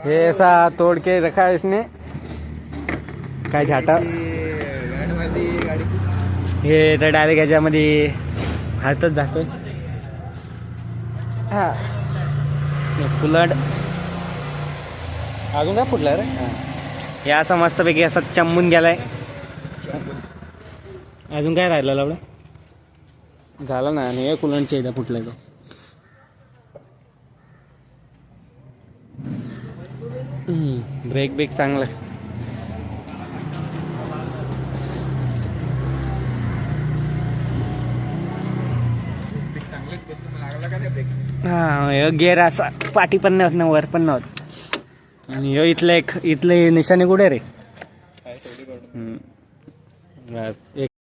ये ऐसा तोड़ के रखा है इसने, काय झाटा हे तर डायरेक्ट याच्यामध्ये हातच जातोय. हा फुलड अजून काय फुटलं रे. हे असं मस्तपैकी असं चंबून गेलाय. अजून काय राहिलं लावलं झालं ना. आणि हे कुलंडच्या इथं फुटलाय तो. ब्रेक ब्रेक चांगला. हा गेअर असा पाठी पण नव्हत ना वर पण नव्हत. आणि ह्यो इथले निशाणे कुठे रे.